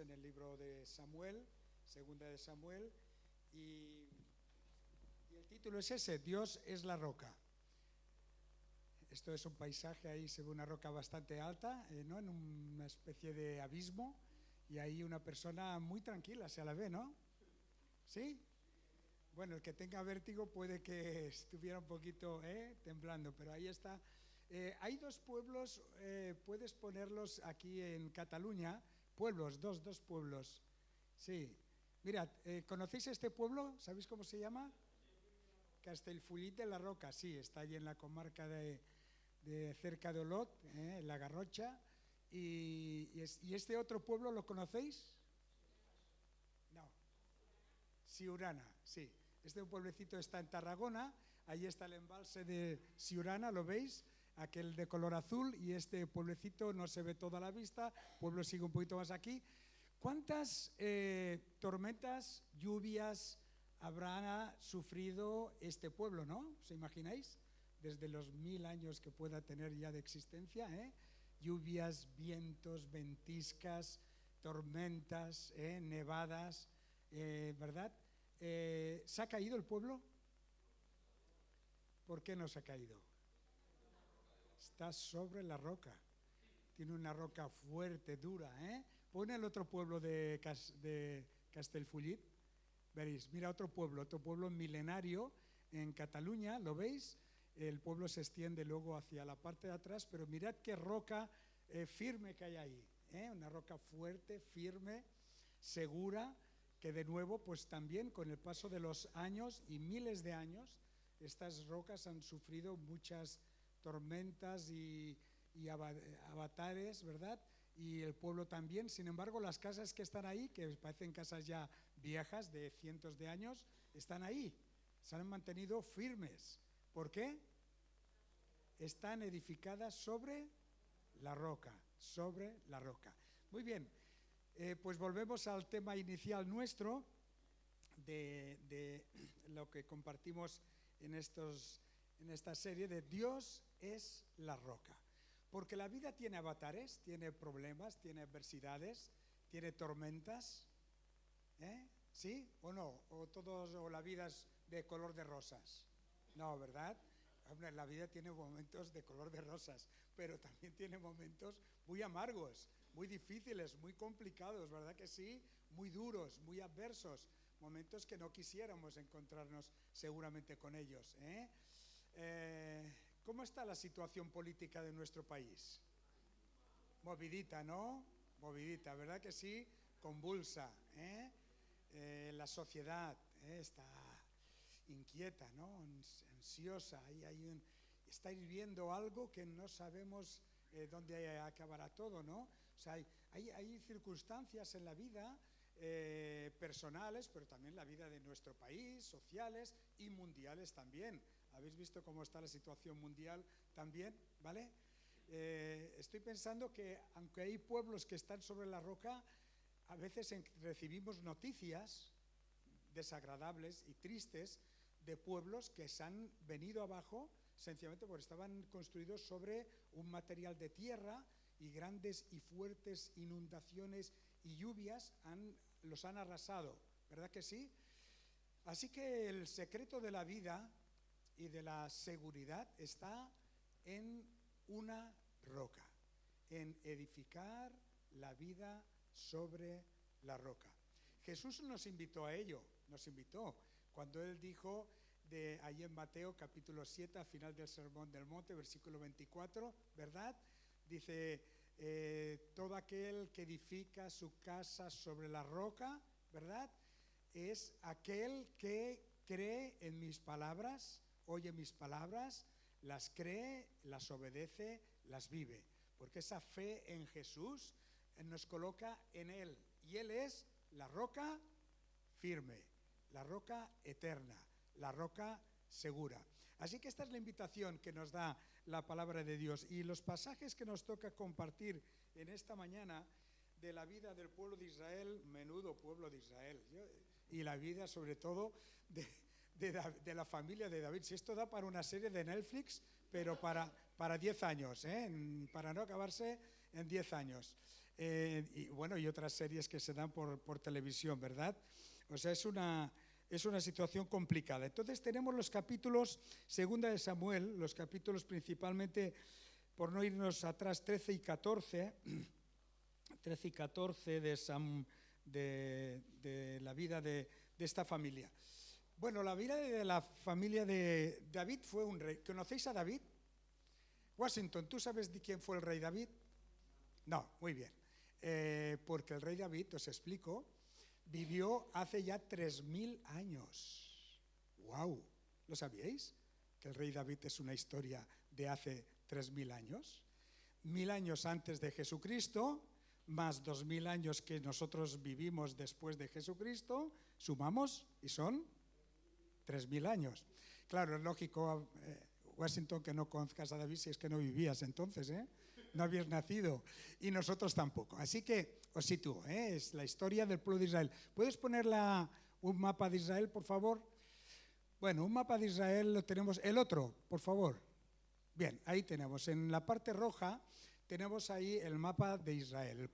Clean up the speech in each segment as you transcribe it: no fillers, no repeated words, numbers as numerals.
Estamos en el libro de Samuel, segunda de Samuel, y el título es ese: Dios es la roca. Esto es un paisaje, ahí se ve una roca bastante alta, ¿no? En una especie de abismo, y ahí una persona muy tranquila se la ve, ¿no? ¿Sí? Bueno, el que tenga vértigo puede que estuviera un poquito temblando, pero ahí está. Hay dos pueblos, puedes ponerlos aquí en Cataluña, pueblos, dos pueblos. Sí. Mirad, ¿conocéis este pueblo? ¿Sabéis cómo se llama? Castellfollit de la Roca, sí, está allí en la comarca de cerca de Olot, en la Garrocha. ¿Y este otro pueblo lo conocéis? No. Siurana, sí. Este pueblecito está en Tarragona, ahí está el embalse de Siurana, ¿lo veis? Aquel de color azul, y este pueblecito no se ve toda la vista, el pueblo sigue un poquito más aquí. ¿Cuántas tormentas, lluvias habrá sufrido este pueblo, no? ¿Os imagináis? Desde los 1000 años que pueda tener ya de existencia, lluvias, vientos, ventiscas, tormentas, nevadas, ¿verdad? ¿Se ha caído el pueblo? ¿Por qué no se ha caído? Está sobre la roca. Tiene una roca fuerte, dura. Pon el otro pueblo de Castellfollit. Veréis, mira otro pueblo milenario en Cataluña, ¿lo veis? El pueblo se extiende luego hacia la parte de atrás, pero mirad qué roca firme que hay ahí. Una roca fuerte, firme, segura, que de nuevo, pues también con el paso de los años y miles de años, estas rocas han sufrido muchas tormentas y avatares, ¿verdad? Y el pueblo también. Sin embargo, las casas que están ahí, que parecen casas ya viejas de cientos de años, están ahí, se han mantenido firmes. ¿Por qué? Están edificadas sobre la roca, sobre la roca. Muy bien, pues volvemos al tema inicial nuestro de lo que compartimos en esta serie de Dios es la roca. Porque la vida tiene avatares, tiene problemas, tiene adversidades, tiene tormentas, ¿sí o no? O la vida es de color de rosas. No, ¿verdad? Hombre, la vida tiene momentos de color de rosas, pero también tiene momentos muy amargos, muy difíciles, muy complicados, ¿verdad que sí? Muy duros, muy adversos, momentos que no quisiéramos encontrarnos seguramente con ellos. ¿Cómo está la situación política de nuestro país? Movidita, ¿no? Movidita, ¿verdad que sí? Convulsa, la sociedad está inquieta, ¿no? Ansiosa. Estáis viendo algo que no sabemos dónde acabará todo, ¿no? O sea, hay circunstancias en la vida personales, pero también la vida de nuestro país, sociales y mundiales también. ¿Habéis visto cómo está la situación mundial también? ¿Vale? Estoy pensando que aunque hay pueblos que están sobre la roca, a veces recibimos noticias desagradables y tristes de pueblos que se han venido abajo sencillamente porque estaban construidos sobre un material de tierra, y grandes y fuertes inundaciones y lluvias los han arrasado, ¿verdad que sí? Así que el secreto de la vida y de la seguridad está en una roca, en edificar la vida sobre la roca. Jesús nos invitó a ello, nos invitó cuando Él dijo ahí en Mateo capítulo 7, al final del Sermón del Monte, versículo 24, ¿verdad? Dice, todo aquel que edifica su casa sobre la roca, ¿verdad? Es aquel que cree en mis palabras, oye mis palabras, las cree, las obedece, las vive. Porque esa fe en Jesús nos coloca en Él. Y Él es la roca firme, la roca eterna, la roca segura. Así que esta es la invitación que nos da la palabra de Dios. Y los pasajes que nos toca compartir en esta mañana de la vida del pueblo de Israel, menudo pueblo de Israel, y la vida sobre todo de la familia de David. Si esto da para una serie de Netflix, pero para 10 años, para no acabarse en 10 años. y otras series que se dan por televisión, ¿verdad? O sea, es una situación complicada. Entonces tenemos los capítulos, segunda de Samuel, los capítulos principalmente, por no irnos atrás, 13 y 14 de la vida de esta familia. Bueno, la vida de la familia de David fue un rey. ¿Conocéis a David? Washington, ¿tú sabes de quién fue el rey David? No, muy bien. Porque el rey David, os explico, vivió hace ya 3000 años. ¡Wow! ¿Lo sabíais? Que el rey David es una historia de hace 3000 años. 1000 años antes de Jesucristo, más 2000 años que nosotros vivimos después de Jesucristo, sumamos y son 3000 años. Claro, es lógico, Washington, que no conozcas a David si es que no vivías entonces, no habías nacido, y nosotros tampoco. Así que os sitúo, es la historia del pueblo de Israel. ¿Puedes poner un mapa de Israel, por favor? Bueno, un mapa de Israel lo tenemos. El otro, por favor. Bien, ahí tenemos. En la parte roja tenemos ahí el mapa de Israel,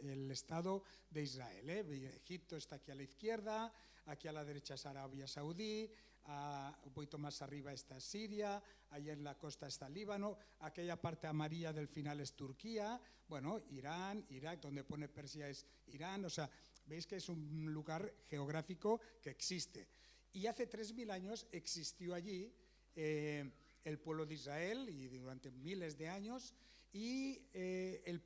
el estado de Israel. Egipto está aquí a la izquierda, aquí a la derecha es Arabia Saudí, un poquito más arriba está Siria, allá en la costa está Líbano, aquella parte amarilla del final es Turquía, bueno, Irán, Irak, donde pone Persia es Irán, o sea, veis que es un lugar geográfico que existe. Y hace 3000 años existió allí el pueblo de Israel, y durante miles de años, y el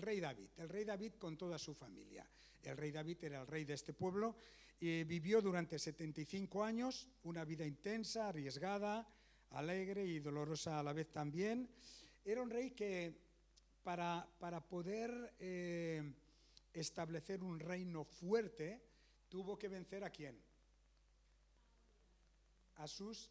rey David con toda su familia. El rey David era el rey de este pueblo y vivió durante 75 años, una vida intensa, arriesgada, alegre y dolorosa a la vez también. Era un rey que para poder establecer un reino fuerte tuvo que vencer ¿a quién? A sus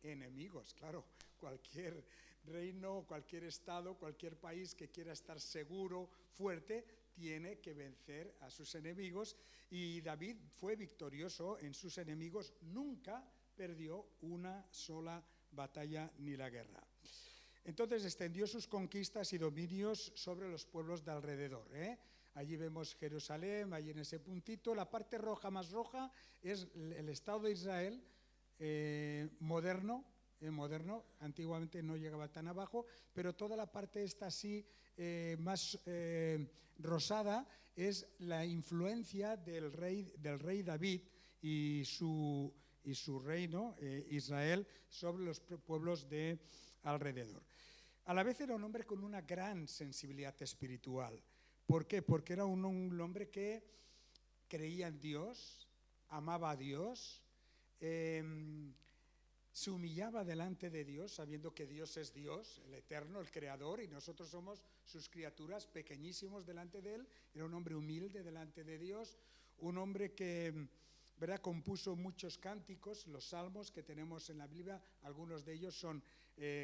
enemigos, claro. Cualquier reino, cualquier estado, cualquier país que quiera estar seguro, fuerte, tiene que vencer a sus enemigos, y David fue victorioso en sus enemigos, nunca perdió una sola batalla ni la guerra. Entonces extendió sus conquistas y dominios sobre los pueblos de alrededor. Allí vemos Jerusalén, allí en ese puntito. La parte roja, más roja, es el Estado de Israel moderno, antiguamente no llegaba tan abajo, pero toda la parte esta así más rosada es la influencia del rey David y su reino, Israel, sobre los pueblos de alrededor. A la vez era un hombre con una gran sensibilidad espiritual. ¿Por qué? Porque era un hombre que creía en Dios, amaba a Dios, se humillaba delante de Dios, sabiendo que Dios es Dios, el eterno, el creador, y nosotros somos sus criaturas, pequeñísimos delante de Él. Era un hombre humilde delante de Dios, un hombre que, ¿verdad?, compuso muchos cánticos, los salmos que tenemos en la Biblia, algunos de ellos son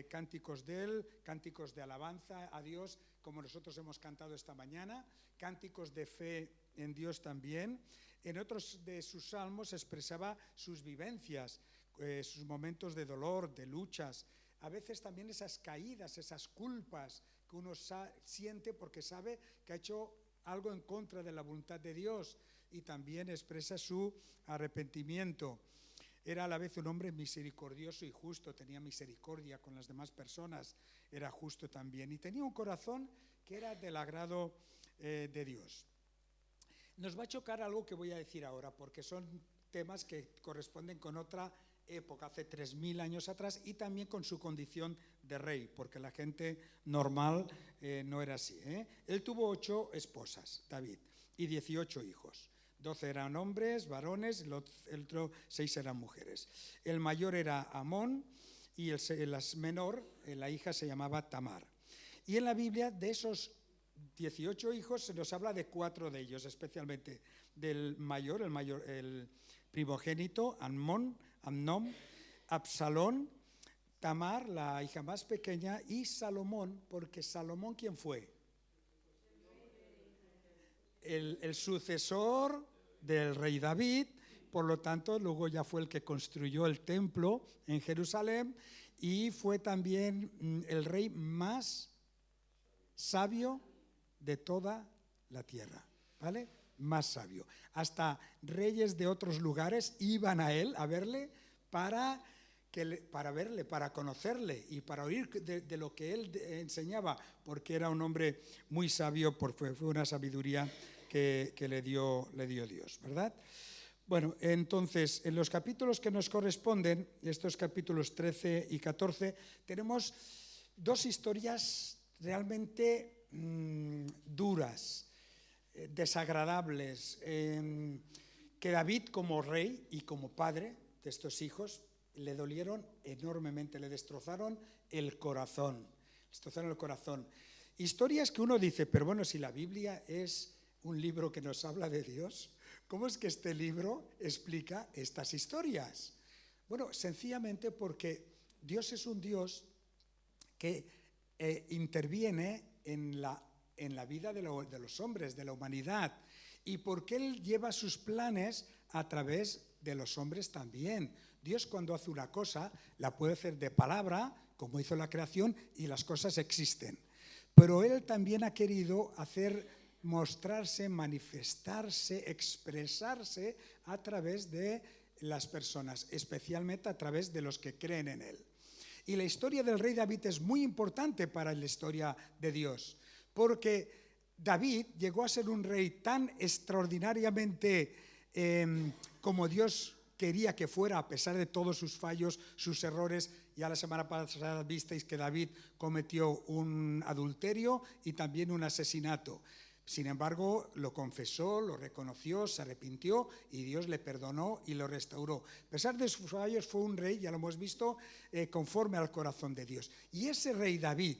cánticos de Él, cánticos de alabanza a Dios, como nosotros hemos cantado esta mañana, cánticos de fe en Dios también. En otros de sus salmos expresaba sus vivencias, sus momentos de dolor, de luchas, a veces también esas caídas, esas culpas que uno siente porque sabe que ha hecho algo en contra de la voluntad de Dios, y también expresa su arrepentimiento. Era a la vez un hombre misericordioso y justo, tenía misericordia con las demás personas, era justo también, y tenía un corazón que era del agrado de Dios. Nos va a chocar algo que voy a decir ahora, porque son temas que corresponden con otra época, hace 3000 años atrás, y también con su condición de rey, porque la gente normal no era así. Él tuvo 8 esposas, David, y 18 hijos. 12 eran hombres, varones, el otro 6 eran mujeres. El mayor era Amón y el menor, la hija, se llamaba Tamar. Y en la Biblia, de esos 18 hijos, se nos habla de 4 de ellos, especialmente del mayor, el primogénito, Amnón, Absalón, Tamar, la hija más pequeña, y Salomón, porque Salomón, ¿quién fue? El sucesor del rey David, por lo tanto, luego ya fue el que construyó el templo en Jerusalén, y fue también el rey más sabio de toda la tierra, ¿vale? Más sabio. Hasta reyes de otros lugares iban a él, a verle, para verle, para conocerle y para oír de lo que él enseñaba, porque era un hombre muy sabio, porque fue una sabiduría que le dio Dios, ¿verdad? Bueno, entonces, en los capítulos que nos corresponden, estos capítulos 13 y 14, tenemos dos historias realmente duras, desagradables, que David como rey y como padre de estos hijos le dolieron enormemente, le destrozaron el corazón. Historias que uno dice, pero bueno, si la Biblia es un libro que nos habla de Dios, ¿cómo es que este libro explica estas historias? Bueno, sencillamente porque Dios es un Dios que interviene en la vida de los hombres, de la humanidad, y porque Él lleva sus planes a través de los hombres también. Dios, cuando hace una cosa, la puede hacer de palabra, como hizo la creación, y las cosas existen. Pero Él también ha querido mostrarse, manifestarse, expresarse a través de las personas, especialmente a través de los que creen en Él. Y la historia del rey David es muy importante para la historia de Dios, porque David llegó a ser un rey tan extraordinariamente como Dios quería que fuera, a pesar de todos sus fallos, sus errores. Ya la semana pasada visteis que David cometió un adulterio y también un asesinato. Sin embargo, lo confesó, lo reconoció, se arrepintió y Dios le perdonó y lo restauró. A pesar de sus fallos, fue un rey, ya lo hemos visto, conforme al corazón de Dios. Y ese rey David,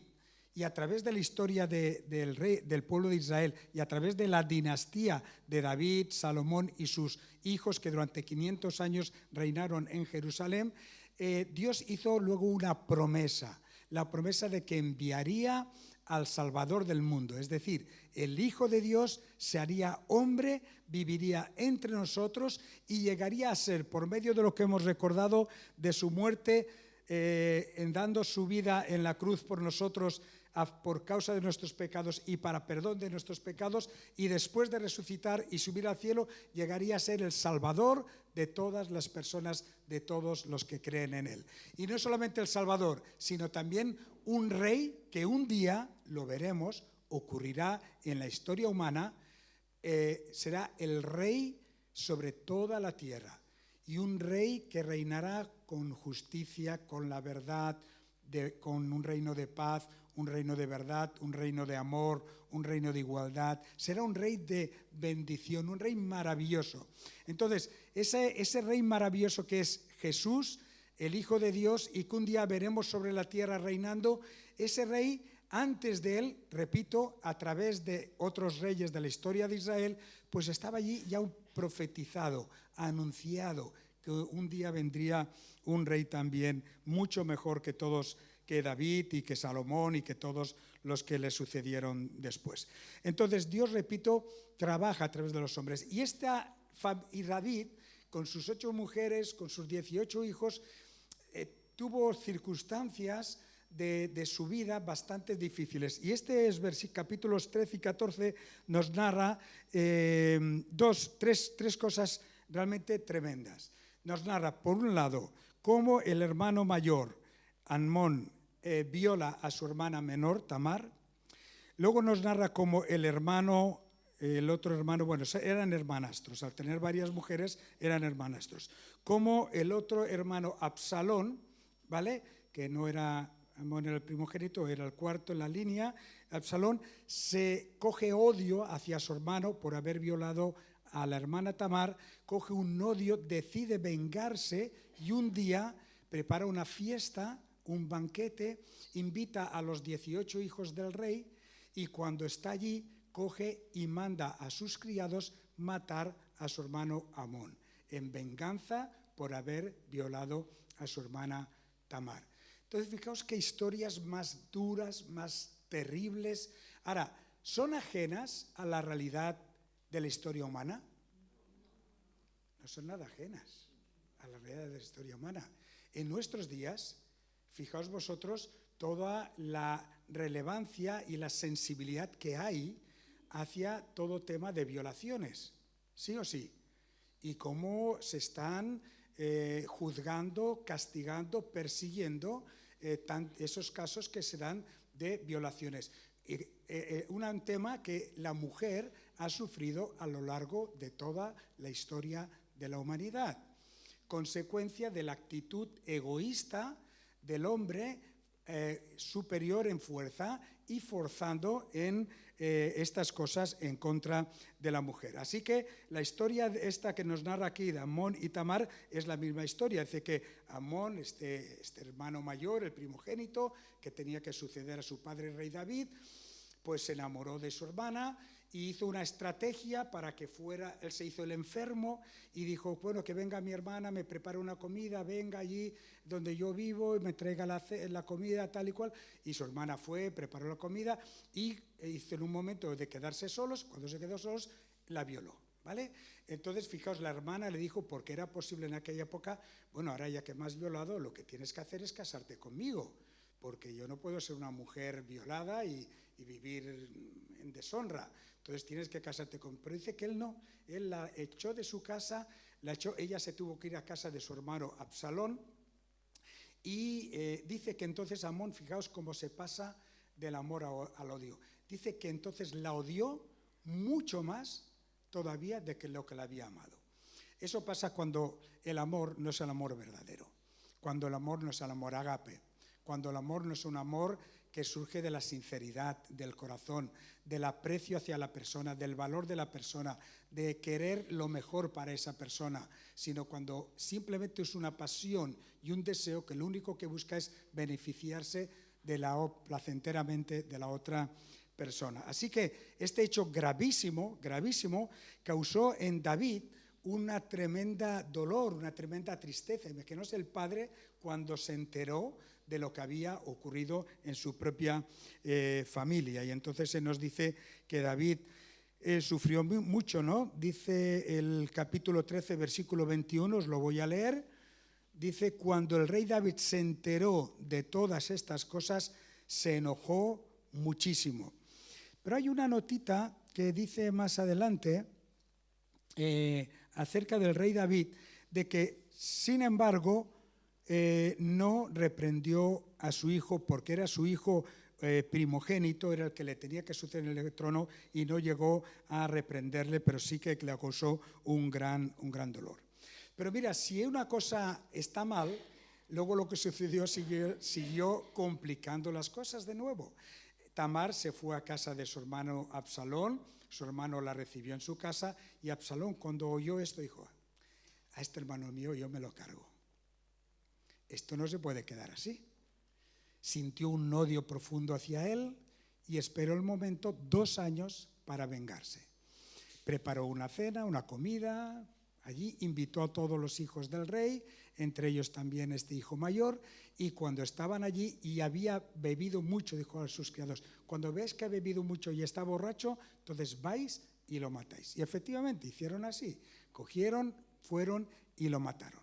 y a través de la historia del pueblo de Israel, y a través de la dinastía de David, Salomón y sus hijos que durante 500 años reinaron en Jerusalén, Dios hizo luego una promesa, la promesa de que enviaría al Salvador del mundo, es decir, el Hijo de Dios se haría hombre, viviría entre nosotros y llegaría a ser, por medio de lo que hemos recordado de su muerte, en dando su vida en la cruz por nosotros, por causa de nuestros pecados y para perdón de nuestros pecados, y después de resucitar y subir al cielo, llegaría a ser el Salvador de todas las personas, de todos los que creen en Él. Y no solamente el Salvador, sino también un rey que un día, lo veremos, ocurrirá en la historia humana, será el rey sobre toda la tierra, y un rey que reinará con justicia, con la verdad, con un reino de paz, un reino de verdad, un reino de amor, un reino de igualdad. Será un rey de bendición, un rey maravilloso. Entonces, ese rey maravilloso que es Jesús, el Hijo de Dios, y que un día veremos sobre la tierra reinando, ese rey, antes de él, repito, a través de otros reyes de la historia de Israel, pues estaba allí ya profetizado, anunciado, que un día vendría un rey también mucho mejor que todos, que David y que Salomón y que todos los que le sucedieron después. Entonces Dios, repito, trabaja a través de los hombres. Y David, con sus 8 mujeres, con sus 18 hijos, tuvo circunstancias de su vida bastante difíciles. Y capítulos 13 y 14 nos narra tres cosas realmente tremendas. Nos narra, por un lado, cómo el hermano mayor, Amnón, viola a su hermana menor, Tamar. Luego nos narra cómo el otro hermano, bueno, eran hermanastros, al tener varias mujeres eran hermanastros. Cómo el otro hermano, Absalón, ¿vale?, que no era Amnón, era el primogénito, era el cuarto en la línea. Absalón se coge odio hacia su hermano por haber violado a la hermana Tamar, coge un odio, decide vengarse y un día prepara una fiesta, un banquete, invita a los 18 hijos del rey y cuando está allí coge y manda a sus criados matar a su hermano Amnón, en venganza por haber violado a su hermana Tamar. Entonces, fijaos qué historias más duras, más terribles. Ahora, ¿son ajenas a la realidad de la historia humana? No son nada ajenas a la realidad de la historia humana. En nuestros días, fijaos vosotros toda la relevancia y la sensibilidad que hay hacia todo tema de violaciones, sí o sí, y cómo se están juzgando, castigando, persiguiendo esos casos que se dan de violaciones. Un tema que la mujer ha sufrido a lo largo de toda la historia de la humanidad, consecuencia de la actitud egoísta del hombre superior en fuerza y forzando en estas cosas en contra de la mujer. Así que la historia esta que nos narra aquí de Amón y Tamar es la misma historia. Dice que Amón, este hermano mayor, el primogénito, que tenía que suceder a su padre el rey David, pues se enamoró de su hermana y hizo una estrategia para que fuera, él se hizo el enfermo y dijo, bueno, que venga mi hermana, me prepare una comida, venga allí donde yo vivo y me traiga la comida tal y cual. Y su hermana fue, preparó la comida y hizo en un momento de quedarse solos, cuando se quedó solos, la violó, ¿vale? Entonces, fijaos, la hermana le dijo, porque era posible en aquella época, bueno, ahora ya que me has violado, lo que tienes que hacer es casarte conmigo, porque yo no puedo ser una mujer violada y vivir en deshonra. Entonces tienes que casarte conmigo. Pero dice que él no, él la echó de su casa, ella se tuvo que ir a casa de su hermano Absalón y dice que entonces Amón, fijaos cómo se pasa del amor al odio. Dice que entonces la odió mucho más todavía de que lo que la había amado. Eso pasa cuando el amor no es el amor verdadero, cuando el amor no es el amor ágape, cuando el amor no es un amor que surge de la sinceridad del corazón, del aprecio hacia la persona, del valor de la persona, de querer lo mejor para esa persona, sino cuando simplemente es una pasión y un deseo que lo único que busca es beneficiarse placenteramente de la otra persona. Así que este hecho gravísimo, gravísimo, causó en David una tremenda dolor, una tremenda tristeza. Imaginaos el padre cuando se enteró de lo que había ocurrido en su propia familia. Y entonces se nos dice que David sufrió mucho, ¿no? Dice el capítulo 13, versículo 21, os lo voy a leer. Dice, cuando el rey David se enteró de todas estas cosas, se enojó muchísimo. Pero hay una notita que dice más adelante acerca del rey David, de que, sin embargo, no reprendió a su hijo porque era su hijo primogénito, era el que le tenía que suceder en el trono y no llegó a reprenderle, pero sí que le causó un gran dolor. Pero mira, si una cosa está mal, luego lo que sucedió siguió complicando las cosas de nuevo. Tamar se fue a casa de su hermano Absalón, su hermano la recibió en su casa y Absalón cuando oyó esto dijo, a este hermano mío yo me lo cargo. Esto no se puede quedar así. Sintió un odio profundo hacia él y esperó el momento 2 años para vengarse. Preparó una cena, una comida, allí invitó a todos los hijos del rey, entre ellos también este hijo mayor, y cuando estaban allí y había bebido mucho, dijo a sus criados, cuando ves que ha bebido mucho y está borracho, entonces vais y lo matáis. Y efectivamente hicieron así, cogieron, fueron y lo mataron.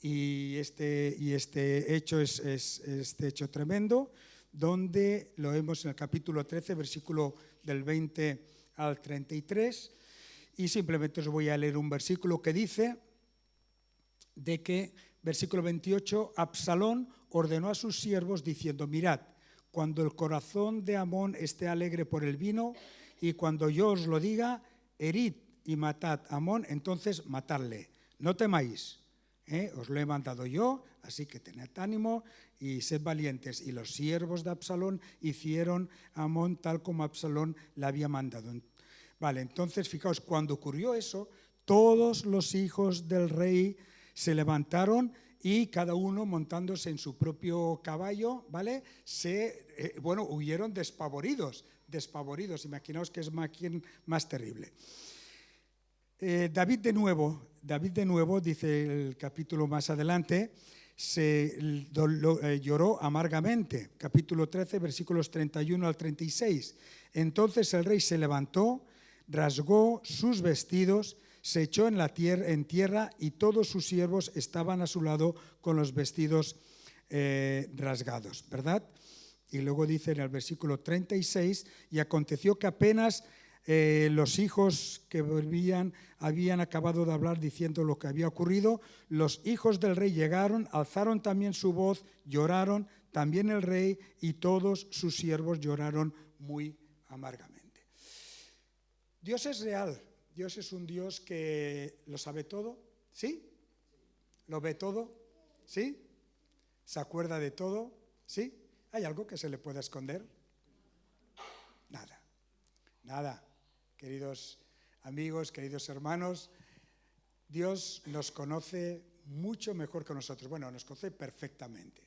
Y este hecho es este hecho tremendo, donde lo vemos en el capítulo 13, versículo del 20 al 33, y simplemente os voy a leer un versículo que dice de que, versículo 28, Absalón ordenó a sus siervos diciendo, mirad, cuando el corazón de Amón esté alegre por el vino, y cuando yo os lo diga, herid y matad a Amón, entonces matadle, no temáis. Os lo he mandado yo, así que tened ánimo y sed valientes. Y los siervos de Absalón hicieron a Amón tal como Absalón le había mandado. Vale, entonces fijaos, cuando ocurrió eso, todos los hijos del rey se levantaron y cada uno montándose en su propio caballo, ¿vale? Huyeron despavoridos. Imaginaos que es más terrible. David de nuevo, dice el capítulo más adelante, lloró amargamente. Capítulo 13, versículos 31 al 36. Entonces el rey se levantó, rasgó sus vestidos, se echó en tierra y todos sus siervos estaban a su lado con los vestidos rasgados, ¿verdad? Y luego dice en el versículo 36, y aconteció que apenas los hijos que volvían habían acabado de hablar diciendo lo que había ocurrido. Los hijos del rey llegaron, alzaron también su voz, lloraron, también el rey y todos sus siervos lloraron muy amargamente. Dios es real, Dios es un Dios que lo sabe todo, ¿sí? ¿Lo ve todo? ¿Sí? ¿Se acuerda de todo? ¿Sí? ¿Hay algo que se le pueda esconder? Nada, nada. Queridos amigos, queridos hermanos, Dios nos conoce mucho mejor que nosotros. Bueno, nos conoce perfectamente.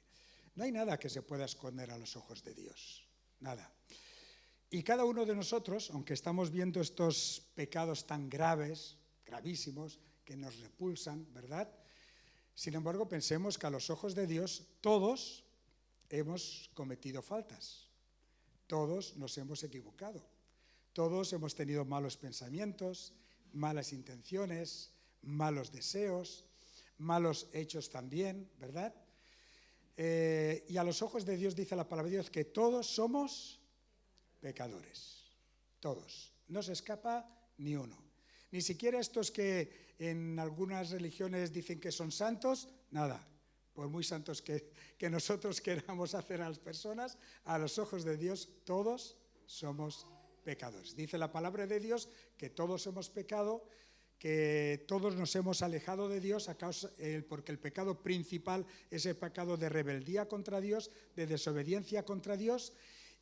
No hay nada que se pueda esconder a los ojos de Dios, nada. Y cada uno de nosotros, aunque estamos viendo estos pecados tan graves, gravísimos, que nos repulsan, ¿verdad? Sin embargo, pensemos que a los ojos de Dios todos hemos cometido faltas, todos nos hemos equivocado, todos hemos tenido malos pensamientos, malas intenciones, malos deseos, malos hechos también, ¿verdad? Y a los ojos de Dios dice la palabra de Dios que todos somos pecadores, todos, no se escapa ni uno. Ni siquiera estos que en algunas religiones dicen que son santos, nada, por muy santos que nosotros queramos hacer a las personas, a los ojos de Dios todos somos pecadores. Dice la palabra de Dios que todos hemos pecado, que todos nos hemos alejado de Dios porque el pecado principal es el pecado de rebeldía contra Dios, de desobediencia contra Dios,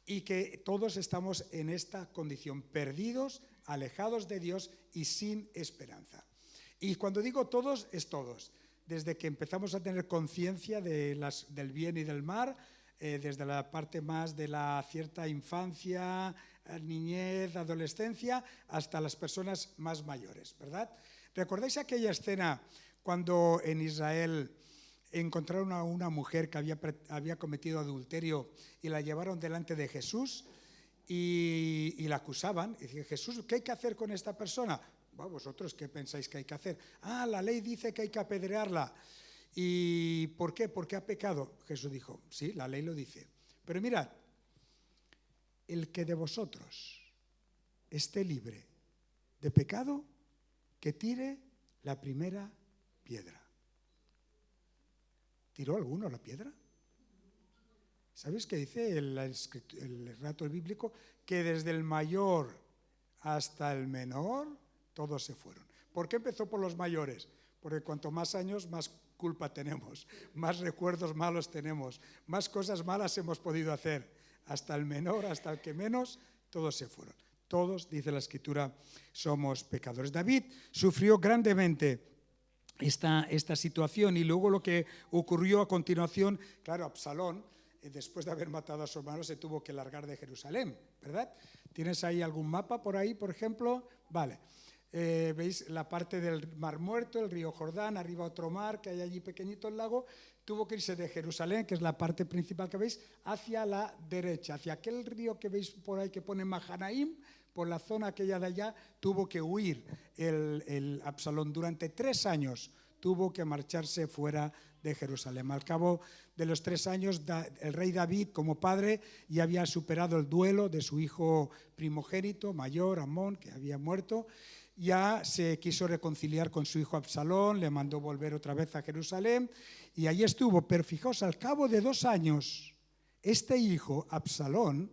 y que todos estamos en esta condición, perdidos, alejados de Dios y sin esperanza. Y cuando digo todos, es todos. Desde que empezamos a tener conciencia del bien y del mal, desde la parte más de la cierta infancia, niñez, adolescencia, hasta las personas más mayores, ¿verdad? ¿Recordáis aquella escena cuando en Israel encontraron a una mujer que había cometido adulterio y la llevaron delante de Jesús y la acusaban? Y decían, Jesús, ¿qué hay que hacer con esta persona? ¿Vosotros qué pensáis que hay que hacer? La ley dice que hay que apedrearla. ¿Y por qué? ¿Por qué ha pecado? Jesús dijo, sí, la ley lo dice. Pero mirad, el que de vosotros esté libre de pecado, que tire la primera piedra. ¿Tiró alguno la piedra? ¿Sabéis qué dice el relato bíblico? Que desde el mayor hasta el menor, todos se fueron. ¿Por qué empezó por los mayores? Porque cuanto más años, más culpa tenemos, más recuerdos malos tenemos, más cosas malas hemos podido hacer. Hasta el menor, hasta el que menos, todos se fueron. Todos, dice la Escritura, somos pecadores. David sufrió grandemente esta situación y luego lo que ocurrió a continuación, claro, Absalón, después de haber matado a su hermano, se tuvo que largar de Jerusalén, ¿verdad? ¿Tienes ahí algún mapa por ahí, por ejemplo? Vale. ¿Veis la parte del Mar Muerto, el río Jordán, arriba otro mar que hay allí pequeñito el lago? Tuvo que irse de Jerusalén, que es la parte principal que veis, hacia la derecha, hacia aquel río que veis por ahí que pone Mahanaim, por la zona aquella de allá, tuvo que huir el Absalón. Durante 3 años tuvo que marcharse fuera de Jerusalén. Al cabo de los 3 años, el rey David, como padre, ya había superado el duelo de su hijo primogénito, mayor, Amón, que había muerto. Ya se quiso reconciliar con su hijo Absalón, le mandó volver otra vez a Jerusalén y allí estuvo. Pero fijaos, al cabo de 2 años, este hijo, Absalón,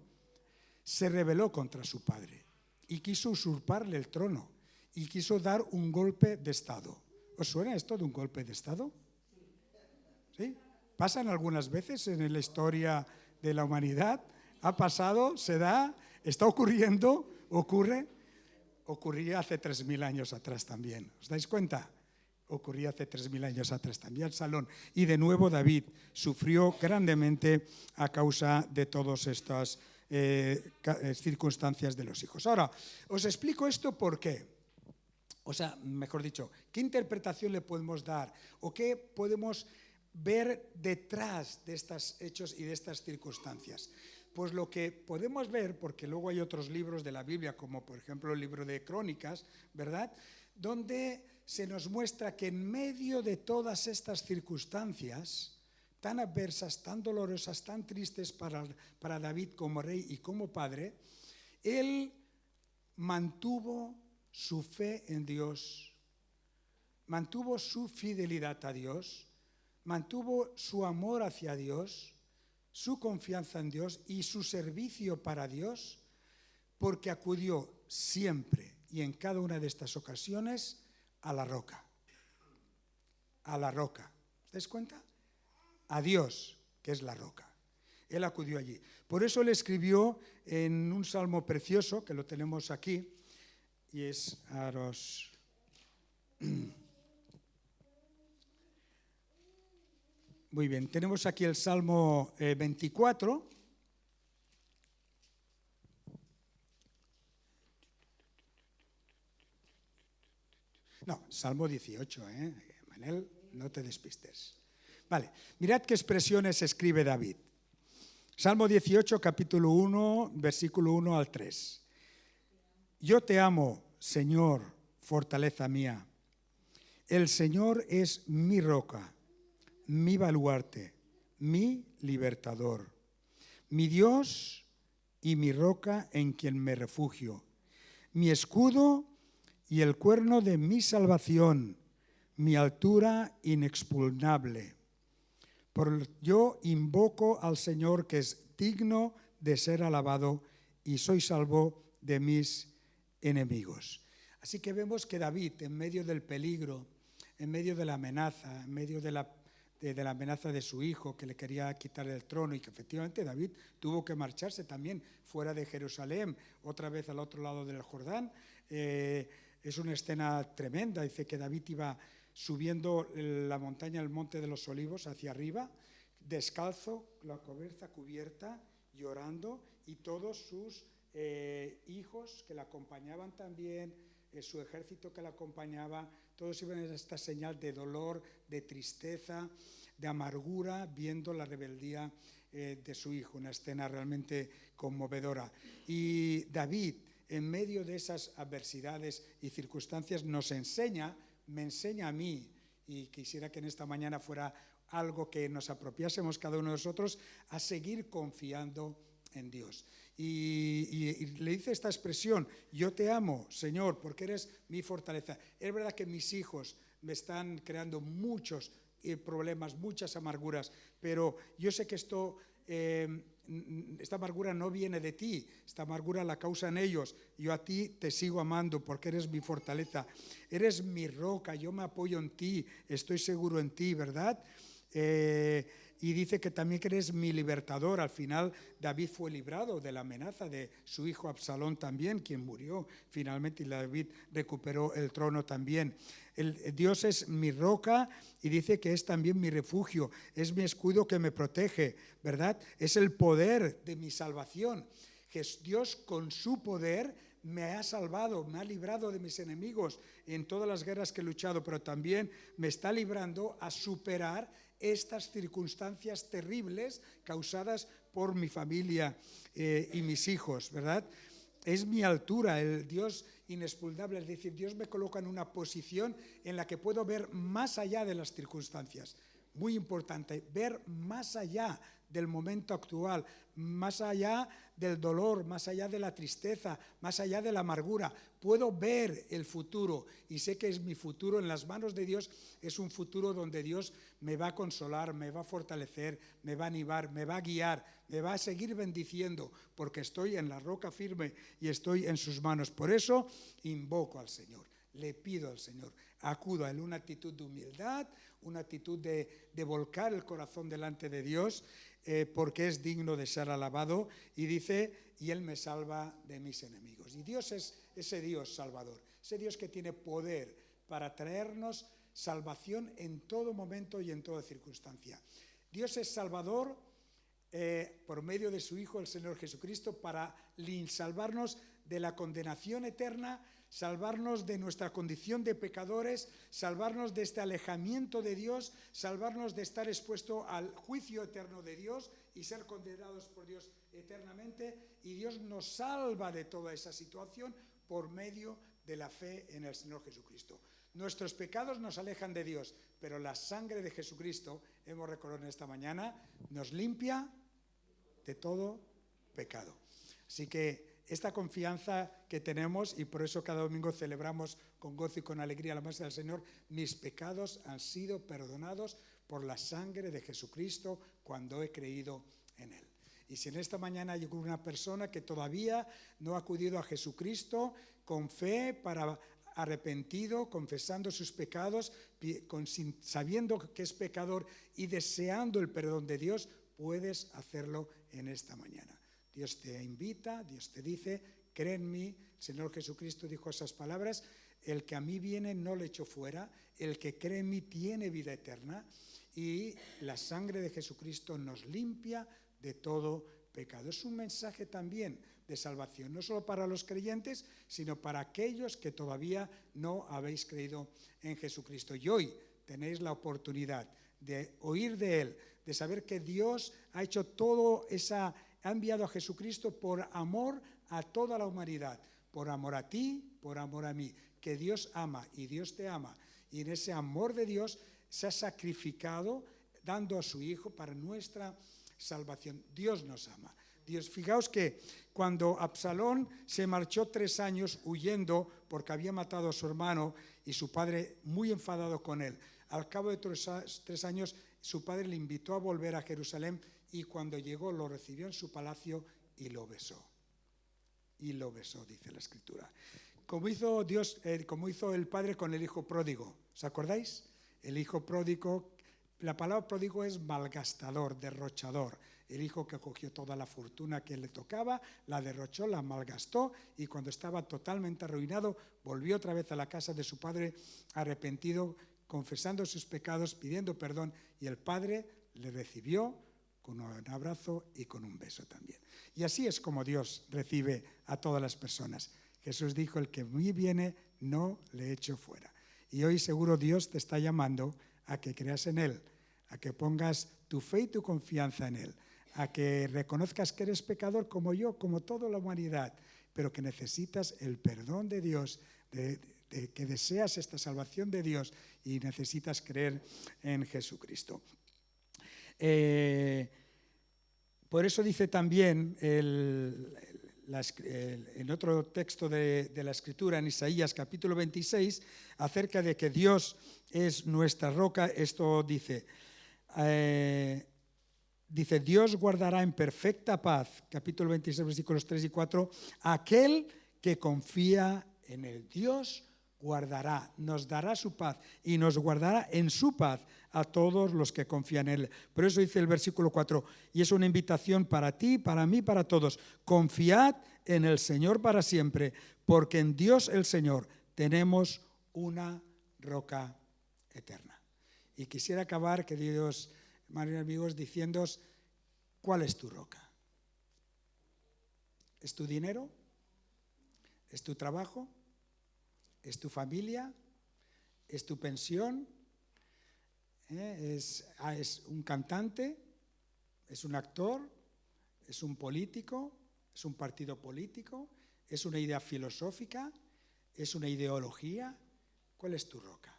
se rebeló contra su padre y quiso usurparle el trono y quiso dar un golpe de Estado. ¿Os suena esto de un golpe de Estado? ¿Sí? Pasan algunas veces en la historia de la humanidad. Ha pasado, se da, está ocurriendo, ocurría hace 3.000 años atrás también. ¿Os dais cuenta? Ocurría hace 3.000 años atrás también Absalón. Y de nuevo David sufrió grandemente a causa de todas estas circunstancias de los hijos. Ahora, os explico esto por qué. O sea, mejor dicho, ¿qué interpretación le podemos dar? ¿O qué podemos ver detrás de estos hechos y de estas circunstancias? Pues lo que podemos ver, porque luego hay otros libros de la Biblia, como por ejemplo el libro de Crónicas, ¿verdad?, donde se nos muestra que en medio de todas estas circunstancias tan adversas, tan dolorosas, tan tristes para David como rey y como padre, él mantuvo su fe en Dios, mantuvo su fidelidad a Dios, mantuvo su amor hacia Dios, su confianza en Dios y su servicio para Dios, porque acudió siempre y en cada una de estas ocasiones a la roca. A la roca. ¿Te das cuenta? A Dios, que es la roca. Él acudió allí. Por eso él escribió en un salmo precioso, que lo tenemos aquí, y es Aros. Muy bien, tenemos aquí el Salmo 24. No, Salmo 18, Manel, no te despistes. Vale, mirad qué expresiones escribe David. Salmo 18, capítulo 1, versículo 1 al 3. Yo te amo, Señor, fortaleza mía. El Señor es mi roca, mi baluarte, mi libertador, mi Dios y mi roca en quien me refugio, mi escudo y el cuerno de mi salvación, mi altura inexpugnable. Yo invoco al Señor, que es digno de ser alabado, y soy salvo de mis enemigos. Así que vemos que David, en medio del peligro, en medio de la amenaza, en medio de la amenaza de su hijo que le quería quitar el trono, y que efectivamente David tuvo que marcharse también fuera de Jerusalén, otra vez al otro lado del Jordán. Es una escena tremenda. Dice que David iba subiendo la montaña, el monte de los Olivos, hacia arriba, descalzo, la cabeza cubierta, llorando, y todos sus hijos que la acompañaban también, su ejército que la acompañaba, todos iban en esta señal de dolor, de tristeza, de amargura, viendo la rebeldía de su hijo, una escena realmente conmovedora. Y David, en medio de esas adversidades y circunstancias, me enseña a mí, y quisiera que en esta mañana fuera algo que nos apropiásemos cada uno de nosotros, a seguir confiando en Dios. Y le dice esta expresión: yo te amo, Señor, porque eres mi fortaleza. Es verdad que mis hijos me están creando muchos problemas, muchas amarguras, pero yo sé que esta amargura no viene de ti, esta amargura la causan ellos. Yo a ti te sigo amando porque eres mi fortaleza, eres mi roca, yo me apoyo en ti, estoy seguro en ti, ¿verdad? Y dice que también que eres mi libertador. Al final David fue librado de la amenaza de su hijo Absalón también, quien murió finalmente, y David recuperó el trono también. Dios es mi roca, y dice que es también mi refugio, es mi escudo que me protege, ¿verdad? Es el poder de mi salvación. Dios, con su poder, me ha salvado, me ha librado de mis enemigos en todas las guerras que he luchado, pero también me está librando a superar estas circunstancias terribles causadas por mi familia y mis hijos, ¿verdad? Es mi altura, el Dios inexpugnable, es decir, Dios me coloca en una posición en la que puedo ver más allá de las circunstancias. Muy importante, ver más allá del momento actual, más allá del dolor, más allá de la tristeza, más allá de la amargura. Puedo ver el futuro, y sé que es mi futuro en las manos de Dios. Es un futuro donde Dios me va a consolar, me va a fortalecer, me va a animar, me va a guiar, me va a seguir bendiciendo, porque estoy en la roca firme y estoy en sus manos. Por eso invoco al Señor, le pido al Señor, acudo a Él, una actitud de humildad, una actitud de volcar el corazón delante de Dios, porque es digno de ser alabado. Y dice, y Él me salva de mis enemigos. Y Dios es ese Dios salvador, ese Dios que tiene poder para traernos salvación en todo momento y en toda circunstancia. Dios es salvador por medio de su Hijo, el Señor Jesucristo, para salvarnos de la condenación eterna, salvarnos de nuestra condición de pecadores, salvarnos de este alejamiento de Dios, salvarnos de estar expuesto al juicio eterno de Dios y ser condenados por Dios eternamente. Y Dios nos salva de toda esa situación por medio de la fe en el Señor Jesucristo. Nuestros pecados nos alejan de Dios, pero la sangre de Jesucristo, hemos recordado en esta mañana, nos limpia de todo pecado. Así que esta confianza que tenemos, y por eso cada domingo celebramos con gozo y con alegría la mesa del Señor, mis pecados han sido perdonados por la sangre de Jesucristo cuando he creído en Él. Y si en esta mañana llegó una persona que todavía no ha acudido a Jesucristo con fe, para arrepentido, confesando sus pecados, sabiendo que es pecador y deseando el perdón de Dios, puedes hacerlo en esta mañana. Dios te invita, Dios te dice, cree en mí. El Señor Jesucristo dijo esas palabras: el que a mí viene no le echo fuera, el que cree en mí tiene vida eterna, y la sangre de Jesucristo nos limpia de todo pecado. Es un mensaje también de salvación, no solo para los creyentes, sino para aquellos que todavía no habéis creído en Jesucristo. Y hoy tenéis la oportunidad de oír de Él, de saber que Dios ha hecho ha enviado a Jesucristo por amor a toda la humanidad, por amor a ti, por amor a mí, que Dios ama y Dios te ama, y en ese amor de Dios se ha sacrificado dando a su Hijo para nuestra salvación. Dios nos ama. Dios, fijaos que cuando Absalón se marchó 3 años huyendo porque había matado a su hermano y su padre muy enfadado con él, al cabo de 3 años su padre le invitó a volver a Jerusalén, y cuando llegó lo recibió en su palacio y lo besó. Y lo besó, dice la Escritura. Como hizo Dios, como hizo el padre con el hijo pródigo. ¿Os acordáis? El hijo pródigo, la palabra pródigo es malgastador, derrochador. El hijo que cogió toda la fortuna que le tocaba, la derrochó, la malgastó, y cuando estaba totalmente arruinado, volvió otra vez a la casa de su padre arrepentido, confesando sus pecados, pidiendo perdón, y el padre le recibió con un abrazo y con un beso también. Y así es como Dios recibe a todas las personas. Jesús dijo: el que a mí viene no le echo fuera. Y hoy seguro Dios te está llamando a que creas en Él, a que pongas tu fe y tu confianza en Él, a que reconozcas que eres pecador como yo, como toda la humanidad, pero que necesitas el perdón de Dios, que deseas esta salvación de Dios y necesitas creer en Jesucristo. Por eso dice también en otro texto de la Escritura, en Isaías capítulo 26, acerca de que Dios es nuestra roca. Esto dice, Dios guardará en perfecta paz, capítulo 26, versículos 3 y 4, aquel que confía en Él. Dios guardará, nos dará su paz y nos guardará en su paz a todos los que confían en Él. Por eso dice el versículo 4, y es una invitación para ti, para mí, para todos: confiad en el Señor para siempre, porque en Dios el Señor tenemos una roca eterna. Y quisiera acabar, queridos hermanos y amigos, diciéndoos: ¿cuál es tu roca? ¿Es tu dinero? ¿Es tu trabajo? ¿Es tu familia? ¿Es tu pensión? ¿Es un cantante? ¿Es un actor? ¿Es un político? ¿Es un partido político? ¿Es una idea filosófica? ¿Es una ideología? ¿Cuál es tu roca?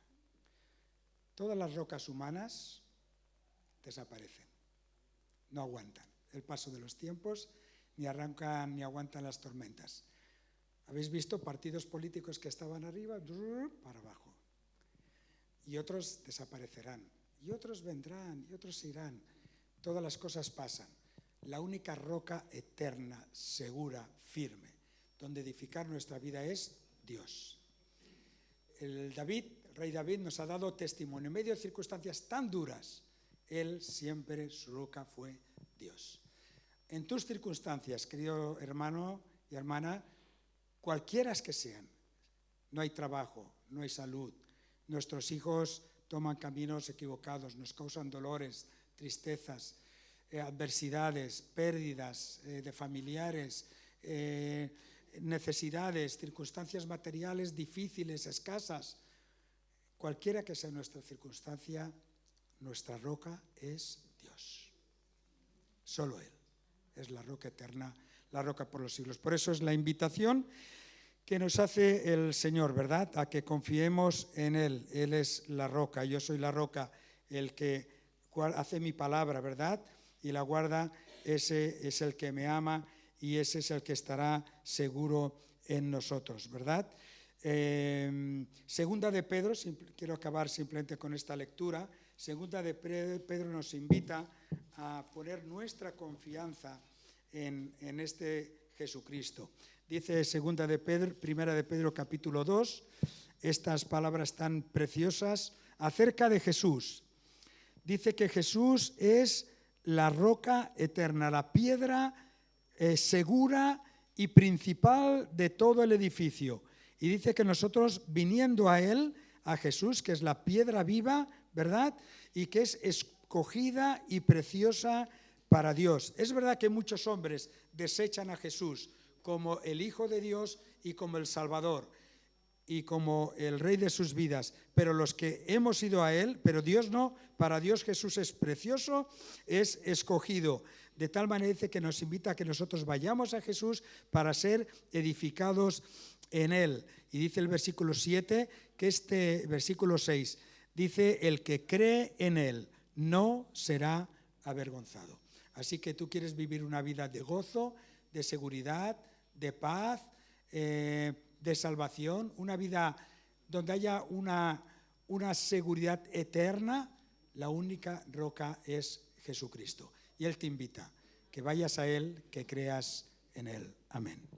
Todas las rocas humanas desaparecen, no aguantan el paso de los tiempos, ni arrancan ni aguantan las tormentas. ¿Habéis visto partidos políticos que estaban arriba, para abajo? Y otros desaparecerán, y otros vendrán, y otros irán. Todas las cosas pasan. La única roca eterna, segura, firme, donde edificar nuestra vida es Dios. El rey David nos ha dado testimonio. En medio de circunstancias tan duras, él siempre, su roca fue Dios. En tus circunstancias, querido hermano y hermana, cualquiera que sean, no hay trabajo, no hay salud, nuestros hijos toman caminos equivocados, nos causan dolores, tristezas, adversidades, pérdidas de familiares, necesidades, circunstancias materiales difíciles, escasas. Cualquiera que sea nuestra circunstancia, nuestra roca es Dios. Solo Él es la roca eterna, la roca por los siglos. Por eso es la invitación que nos hace el Señor, ¿verdad? A que confiemos en Él. Él es la roca, yo soy la roca, el que hace mi palabra, ¿verdad? Y la guarda, ese es el que me ama y ese es el que estará seguro en nosotros, ¿verdad? Segunda de Pedro, quiero acabar simplemente con esta lectura. Segunda de Pedro nos invita a poner nuestra confianza en este Jesucristo. Dice Primera de Pedro capítulo 2, estas palabras tan preciosas acerca de Jesús. Dice que Jesús es la roca eterna, la piedra segura y principal de todo el edificio. Y dice que nosotros, viniendo a Él, a Jesús, que es la piedra viva, ¿verdad? Y que es escogida y preciosa para Dios. Es verdad que muchos hombres desechan a Jesús como el Hijo de Dios y como el Salvador y como el Rey de sus vidas, pero los que hemos ido a Él, pero Dios no, para Dios Jesús es precioso, es escogido. De tal manera dice que nos invita a que nosotros vayamos a Jesús para ser edificados en Él. Y dice el versículo 7, que versículo 6, dice, el que cree en Él no será avergonzado. Así que tú quieres vivir una vida de gozo, de seguridad, de paz, de salvación, una vida donde haya una seguridad eterna. La única roca es Jesucristo. Y Él te invita, que vayas a Él, que creas en Él. Amén.